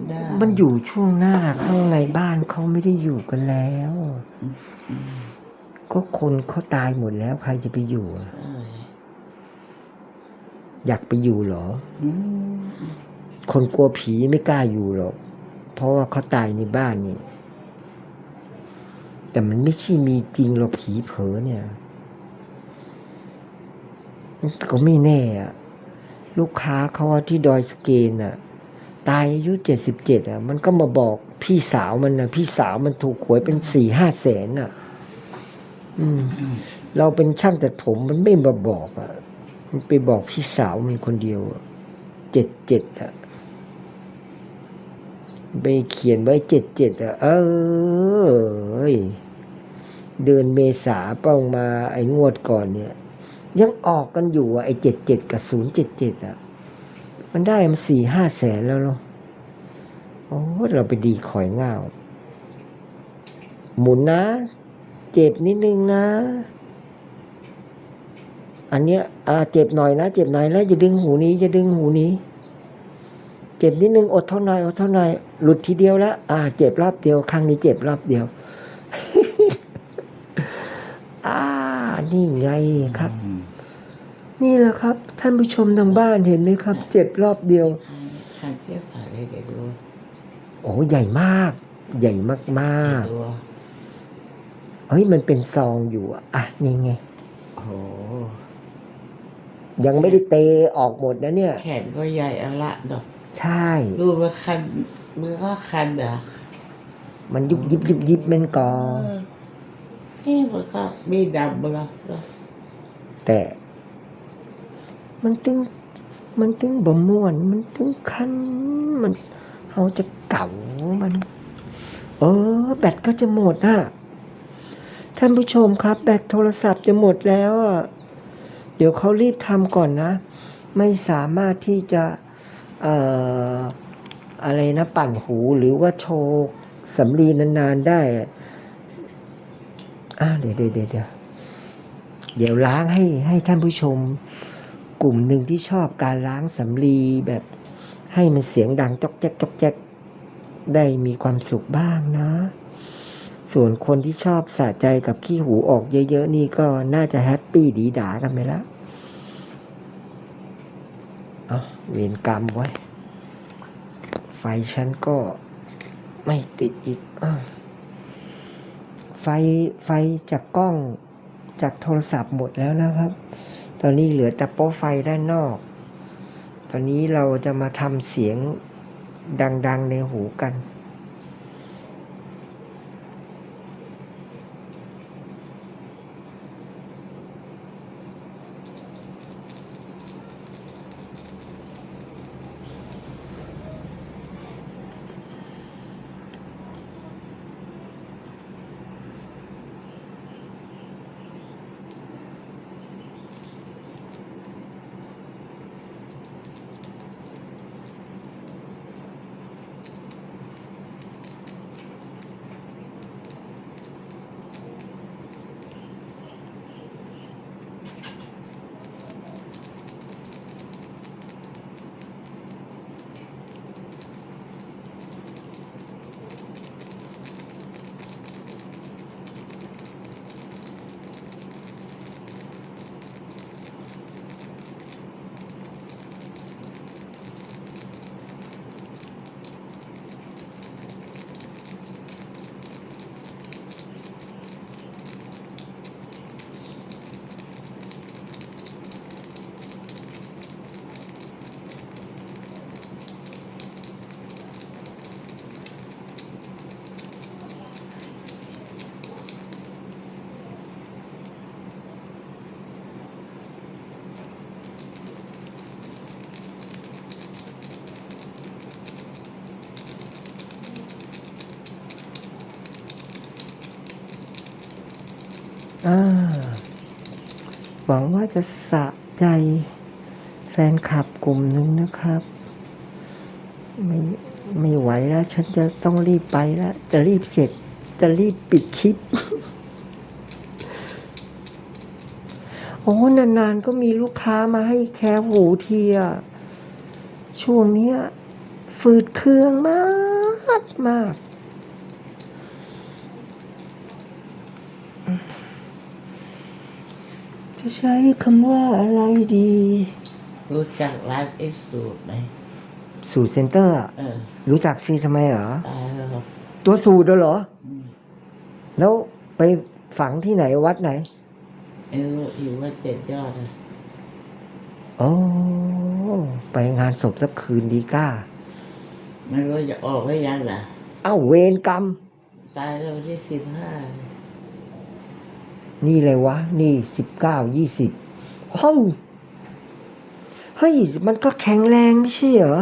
ได้ มันอยู่ช่วงหน้าข้างในบ้านเขาไม่ได้อยู่กันแล้วก็คนเขาตายหมดแล้วใครจะไปอยู่อะอยากไปอยู่เหรอคนกลัวผีไม่กล้าอยู่หรอกเพราะว่าเขาตายในบ้านนี่แต่มันไม่ใช่มีจริงหรอกผีเผลอเนี่ยก็ไม่แน่อะลูกค้าเขาที่ดอยสะเกนน่ะตายอายุ77อ่ะมันก็มาบอกพี่สาวมันนะพี่สาวมันถูกหวยเป็น4-5 แสนอ่ะเราเป็นช่างตัดผมมันไม่มาบอกอ่ะมันไปบอกพี่สาวมันคนเดียว77อ่ะไปเขียนไว้77อ่ะเดือนเมษาเป้ามาไอ้งวดก่อนเนี่ยยังออกกันอยู่อ่ะไอ้77กับ077อ่ะมันได้มา4-5 แสนแล้วเนาะโอ้เราไปดีขอยง่าวหมุนนะเจ็บนิดนึงนะอันเนี้ยเจ็บหน่อยนะเจ็บหน่อยแล้วอย่าดึงหูนี้อย่าดึงหูนี้เจ็บนิดนึงอดทนหน่อยอดทนหน่อยหลุดทีเดียวแล้วเจ็บรอบเดียวครั้งนี้เจ็บรอบเดียว นี่ไงครับนี่แหละครับท่านผู้ชมทางบ้านเห็นไหมครับเจ็บรอบเดียวใครเทียบถ่ายได้เดี๋ยวดูโอ้ใหญ่มากใหญ่มากๆเฮ้ยมันเป็นซองอยู่นี่ไงโอ้ยังไม่ได้เตะออกหมดนะเนี่ยแขนก็ใหญ่อะละเนาะใช่ดูมันคันมือก็คันอ่ะมันยุบยิบยุบยิบมันก่อมันก็มีดำมาแล้วแต่มันตึงบ่ม่วนมันตึงคันมันเขาจะเก่ามันแบตก็จะหมดท่านผู้ชมครับแบตโทรศัพท์จะหมดแล้วเดี๋ยวเขารีบทำก่อนนะไม่สามารถที่จะอะไรนะปั่นหูหรือว่าโชว์สำลีนานๆได้เดี๋ยวล้างให้ท่านผู้ชมกลุ่มหนึ่งที่ชอบการล้างสำลีแบบให้มันเสียงดังจ๊อกแจ๊กจ๊อกแจ๊กได้มีความสุขบ้างนะส่วนคนที่ชอบสะใจกับขี้หูออกเยอะๆนี่ก็น่าจะแฮปปี้ดีด่ากันไปแล้วเวรกรรมไว้ไฟฉันก็ไม่ติดอีกไฟจากกล้องจากโทรศัพท์หมดแล้วนะครับตอนนี้เหลือแต่โป๊ะไฟด้านนอกตอนนี้เราจะมาทำเสียงดังๆในหูกันหวังว่าจะสะใจแฟนคลับกลุ่มหนึ่งนะครับไม่ไหวแล้วฉันจะต้องรีบไปแล้วจะรีบเสร็จจะรีบปิดคลิป นานๆก็มีลูกค้ามาให้แค่หูทีช่วงเนี้ย ฝืดเคืองมากมากจะใช้คำว่าอะไรดี รู้จักร้านไอ้สูตรไหม สูตรเซ็นเตอร์อะ เออ รู้จักสิทำไมเหรอ ตายแล้ว ตัวสูตรเหรอ อืม แล้วไปฝังที่ไหนวัดไหน ไอ้ลูกอยู่ว่า7 ยอดนะ โอ้ไปงานศพสักคืนดีก้า ไม่รู้จะออกได้ยังล่ะ เอ้าเวรกรรม ตายแล้ววันที่15 นี่เลยวะ นี่19 20เฮ้ย มันก็แข็งแรงไม่ใช่เหรอ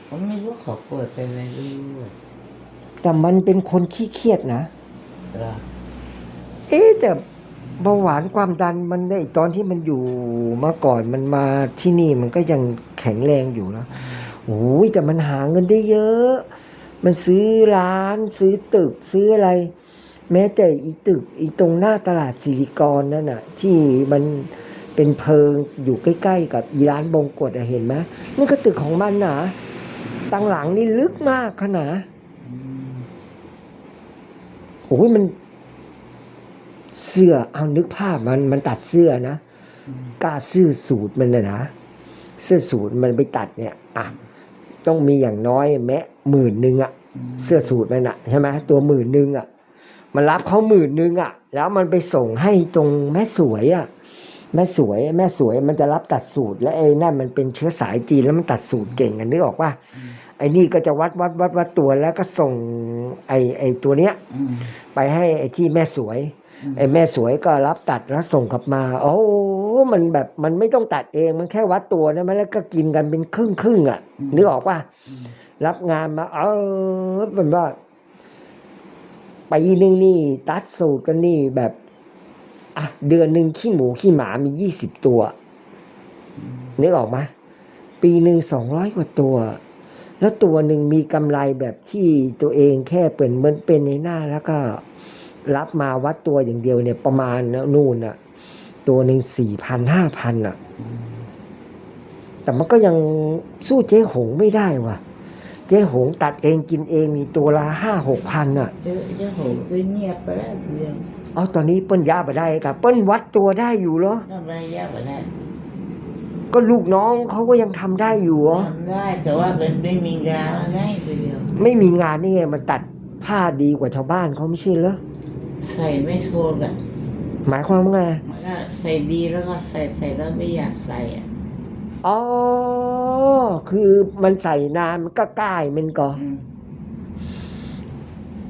ผมไม่รู้เขาป่วยเป็นอะไรไม่รู้อะ แต่มันเป็นคนขี้เครียดนะ เหรอ แต่เบาหวานความดันมันได้ตอนที่มันอยู่มาก่อนมันมาที่นี่มันก็ยังแข็งแรงอยู่นะโอ้ยแต่มันหาเงินได้เยอะ มันซื้อร้านซื้อตึกซื้ออะไร แม้แต่อีตึกอีตรงหน้าตลาดสิริกรนั่นน่ะ ที่มันเป็นเพิงอยู่ใกล้ๆกับอีร้านบงกฎเห็นไหมนี่ก็ตึกของมันนะตังหลังนี่ลึกมากขนาด อืม โอ้ยมันเสื้อเอานึกภาพมันตัดเสื้อนะกล้าซื้อสูตรมันนะเสื้อสูตรมันไปตัดเนี่ยอ่ะต้องมีอย่างน้อยแม้10,000อ่ะเสื้อสูตรมันอ่ะใช่ไหมตัว10,000อ่ะมันรับเขา10,000อ่ะแล้วมันไปส่งให้ตรงแม่สวยอ่ะแม่สวยมันจะรับตัดสูตรและไอ้นั่นมันเป็นเชื้อสายจีนแล้วมันตัดสูตรเก่งกันนึกออกป่ะไอ้นี่ก็จะวัดตัวแล้วก็ส่งไอ้ตัวเนี้ย อืม ไปให้ไอ้ที่แม่สวยไอ้แม่สวยก็รับตัดแล้วส่งกลับมาโอ้มันแบบมันไม่ต้องตัดเองมันแค่วัดตัวนะมันแล้วก็กินกันเป็นครึ่งอ่ะนึกออกป่ะรับงานมาเป็นว่าปีนึงนี่ตัดสูตรกันนี่แบบอ่ะเดือนหนึ่งขี้หมูขี้หมามี20 ตัวนึกออกไหมปีหนึ่ง200 กว่าตัว แล้วตัวหนึ่งมีกำไรแบบที่ตัวเองแค่เหมือนเป็นในหน้าแล้วก็รับมาวัดตัวอย่างเดียวเนี่ยประมาณนู่นน่ะตัวหนึ่ง4,000-5,000อ่ะแต่มันก็ยังสู้เจ๊หงไม่ได้ว่ะเจ๊หงตัดเองกินเองมีตัวละ5-6,000อ่ะ เจ้าโหไปเงียบไปแล้วเรื่อง เอาตอนนี้เปิ้ลย่าไปได้ครับเปิ้ลวัดตัวได้อยู่เหรอ ทำไมยากไปแล้ว ก็ลูกน้องเขาก็ยังทำได้อยู่เหรอ ทำได้แต่ว่าเป็นไม่มีงานแล้วไงไปเดียว ไม่มีงานนี่ไงมันตัดผ้าดีกว่าชาวบ้านเขาไม่ใช่เหรอ ใส่ไม่โทนอ่ะ หมายความว่าไง มันก็ใส่ดีแล้วก็ใส่แล้วไม่อยากใส่อ่ะ อ๋อคือมันใส่นานมันก็ก้ายมันก็ อืม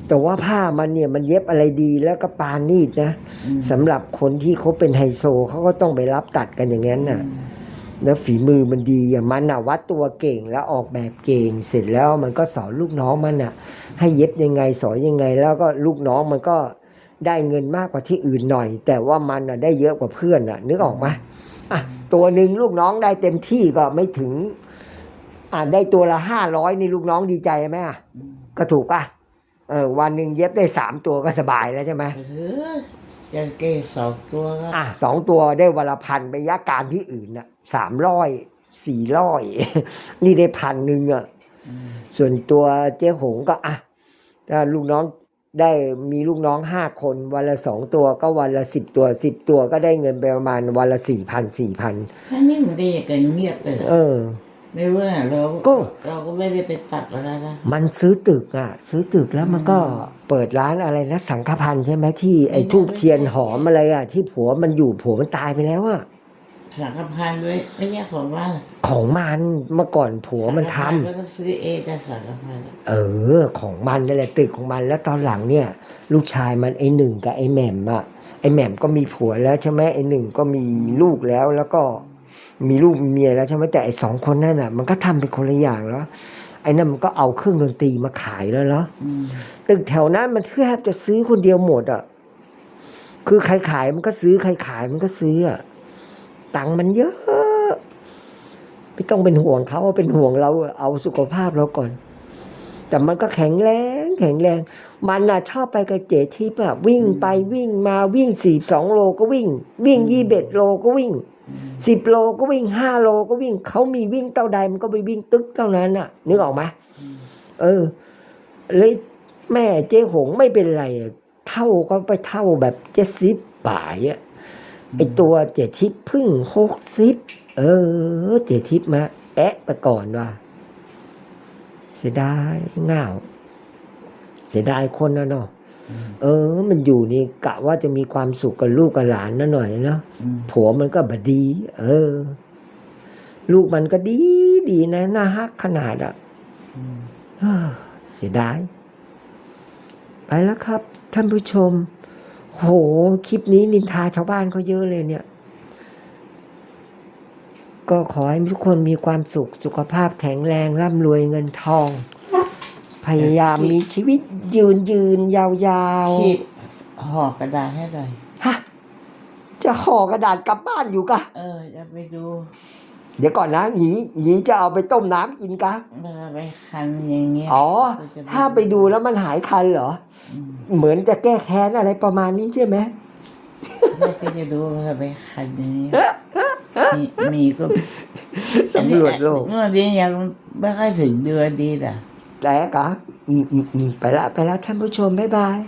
แต่ว่าผ้ามันเนี่ยมันเย็บอะไรดีแล้วก็ปานีดนะสำหรับคนที่เขาเป็นไฮโซเขาก็ต้องไปรับตัดกันอย่างนั้นน่ะ แล้วฝีมือมันดีอย่างมันน่ะวัดตัวเก่งแล้วออกแบบเก่งเสร็จแล้วมันก็สอนลูกน้องมันน่ะ ให้เย็บยังไงสอนยังไง แล้วก็ลูกน้องมันก็ได้เงินมากกว่าที่อื่นหน่อย แต่ว่ามันน่ะได้เยอะกว่าเพื่อนน่ะนึกออกไหมอ่ะตัวหนึ่งลูกน้องได้เต็มที่ก็ไม่ถึงได้ตัวละ500นี่ลูกน้องดีใจไหมอ่ะก็ถูกป่ะวันหนึ่งเย็บได้3 ตัวก็สบายแล้วใช่ไหม ยังเกย์2 ตัวก็ 2 ตัวได้วันละ1,000ไปยักการที่อื่นน่ะ300-400 นี่ได้1,000อ่ะส่วนตัวเจ๊หงก็ถ้าลูกน้องได้มีลูกน้อง5 คนวันละ2 ตัวก็วันละ10 ตัว10 ตัวก็ได้เงินไปประมาณวันละ4,000 ท่านนี่มันได้กันเงียบเลยเหรอไม่รู้นะเราก็ไม่ได้ไปตัดแล้วนะ มันซื้อตึกแล้วมันก็เปิดร้านอะไรนะสังฆพันธ์ใช่ไหมที่ไอ้ทูบเทียนหอมอะไรที่ผัวมันตายไปแล้วอะ สังฆพันธ์ไม่ใช่ของว่า ของมันเมื่อก่อนผัวมันทำ แล้วก็ซื้อเองกับสังฆพันธ์ ของมันนั่นแหละตึกของมันแล้วตอนหลังเนี่ยลูกชายมันไอ้หนึ่งกับไอ้แหม่มอะไอ้แหม่มก็มีผัวแล้วใช่ไหมไอ้หนึ่งก็มีลูกแล้วก็มีลูกมีเมียแล้วใช่ไหมแต่ไอ้2 คนนั่นน่ะมันก็ทำเป็นคนละอย่างแล้วไอ้นั่นมันก็เอาเครื่องดนตรีมาขายแล้วเหรอตึกแถวนั้นมันแทบจะซื้อคนเดียวหมดอะคือใครขายมันก็ซื้อใครขายมันก็ซื้ออะตังค์มันเยอะไม่ต้องเป็นห่วงเขาเป็นห่วงเราเอาสุขภาพเราก่อนแต่มันก็แข็งแรงมันน่ะชอบไปกับเจทิพย์อะวิ่งไปวิ่งมาวิ่ง42 โลก็วิ่ง21 โลก็วิ่ง10 โลก็วิ่ง5 โลก็วิ่งเขามีวิ่งเท่าใดมันก็ไปวิ่งตึกเท่านั้นน่ะนึกออกไหม เลยแม่เจ๊หงไม่เป็นไรอะเท่าก็ไปเท่าแบบ70ป่ายอะไอตัวเจ๊ทิพย์เพึ่ง60เจ๊ทิพย์มาแอะไปก่อนว่ะเสียดายง่าวเสียดายคนนะเนาะมันอยู่นี่กะว่าจะมีความสุขกับลูกกับหลานนะหน่อยเนาะผัวมันก็บดีลูกมันก็ดีดีนะน่าฮักขนาดเสียดายไปแล้วครับท่านผู้ชมโหคลิปนี้นินทาชาวบ้านเขาเยอะเลยเนี่ยก็ขอให้ทุกคนมีความสุขสุขภาพแข็งแรงร่ำรวยเงินทองพยายามมีชีวิตยืนยาวๆ ขีดห่อกระดาษให้หน่อย ฮะจะห่อกระดาษกลับบ้านอยู่กะ จะไปดู เดี๋ยวก่อนนะหยีจะเอาไปต้มน้ำกินกะ มันไปคันอย่างเงี้ย ถ้าไปดูแล้วมันหายคันเหรอเหมือนจะแก้แค้นอะไรประมาณนี้ใช่ไหม ก็จะดูมันไปคันอย่างเงี้ยมีก็ สำรวจโลก เมื่อนี้ยังไม่ค่อยถึงเดือนดีน่ะ แต่กะไปละท่านผู้ชมบ๊ายบาย